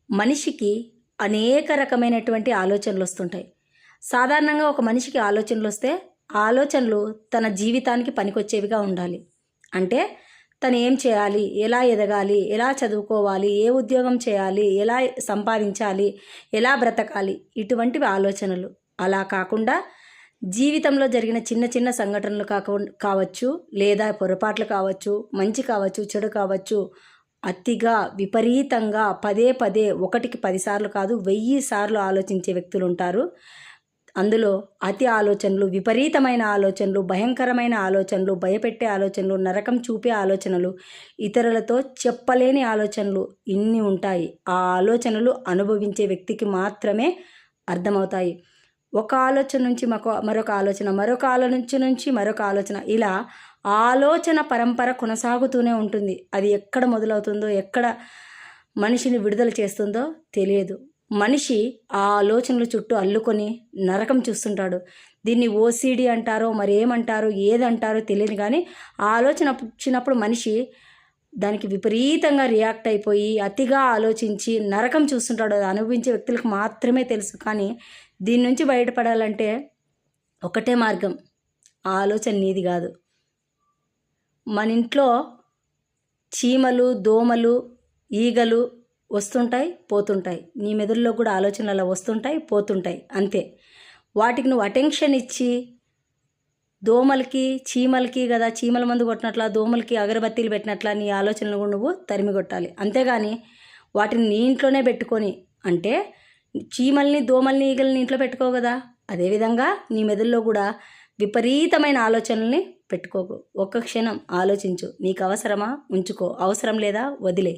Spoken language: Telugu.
మనిషికి అనేక రకమైనటువంటి ఆలోచనలు వస్తుంటాయి. సాధారణంగా ఒక మనిషికి ఆలోచనలు వస్తే ఆ ఆలోచనలు తన జీవితానికి పనికొచ్చేవిగా ఉండాలి. అంటే తను ఏం చేయాలి, ఎలా ఎదగాలి, ఎలా చదువుకోవాలి, ఏ ఉద్యోగం చేయాలి, ఎలా సంపాదించాలి, ఎలా బ్రతకాలి, ఇటువంటివి ఆలోచనలు. అలా కాకుండా జీవితంలో జరిగిన చిన్న చిన్న సంఘటనలు కావచ్చు, లేదా పొరపాట్లు కావచ్చు, మంచి కావచ్చు, చెడు కావచ్చు, అతిగా విపరీతంగా పదే పదే ఒకటికి 10 సార్లు కాదు 1000 సార్లు ఆలోచించే వ్యక్తులు ఉంటారు. అందులో అతి ఆలోచనలు, విపరీతమైన ఆలోచనలు, భయంకరమైన ఆలోచనలు, భయపెట్టే ఆలోచనలు, నరకం చూపే ఆలోచనలు, ఇతరులతో చెప్పలేని ఆలోచనలు ఇన్ని ఉంటాయి. ఆ ఆలోచనలు అనుభవించే వ్యక్తికి మాత్రమే అర్థమవుతాయి. ఒక ఆలోచన నుంచి మరొక ఆలోచన, మరొక ఆలోచన నుంచి మరొక ఆలోచన, ఇలా ఆలోచన పరంపర కొనసాగుతూనే ఉంటుంది. అది ఎక్కడ మొదలవుతుందో, ఎక్కడ మనిషిని విడుదల చేస్తుందో తెలియదు. మనిషి ఆ ఆలోచనల చుట్టూ అల్లుకొని నరకం చూస్తుంటాడు. దీన్ని ఓసిడి అంటారో మరేమంటారో ఏదంటారో తెలియదు, కానీ ఆ ఆలోచన వచ్చినప్పుడు మనిషి దానికి విపరీతంగా రియాక్ట్ అయిపోయి అతిగా ఆలోచించి నరకం చూస్తుంటాడు. అది అనుభవించే వ్యక్తులకు మాత్రమే తెలుసు. కానీ దీని నుంచి బయటపడాలంటే ఒకటే మార్గం, ఆ ఆలోచన నీది కాదు. మన ఇంట్లో చీమలు, దోమలు, ఈగలు వస్తుంటాయి, పోతుంటాయి. నీ మెదడులో కూడా ఆలోచనలు అలా వస్తుంటాయి, పోతుంటాయి, అంతే. వాటికి నువ్వు అటెన్షన్ ఇచ్చి దోమలకి చీమలకి కదా చీమల మందు కొట్టినట్లా, దోమలకి అగరబత్తీలు పెట్టినట్లా నీ ఆలోచనలు కూడా నువ్వు తరిమి కొట్టాలి. అంతేగాని వాటిని నీ ఇంట్లోనే పెట్టుకొని, అంటే చీమల్ని, దోమల్ని, ఈగల్ని ఇంట్లో పెట్టుకో కదా, అదేవిధంగా నీ మెదడులో కూడా విపరీతమైన ఆలోచనల్ని పెట్టుకోకు. ఒక్క క్షణం ఆలోచించు. నీకు అవసరమా ఉంచుకో, అవసరం లేదా వదిలే.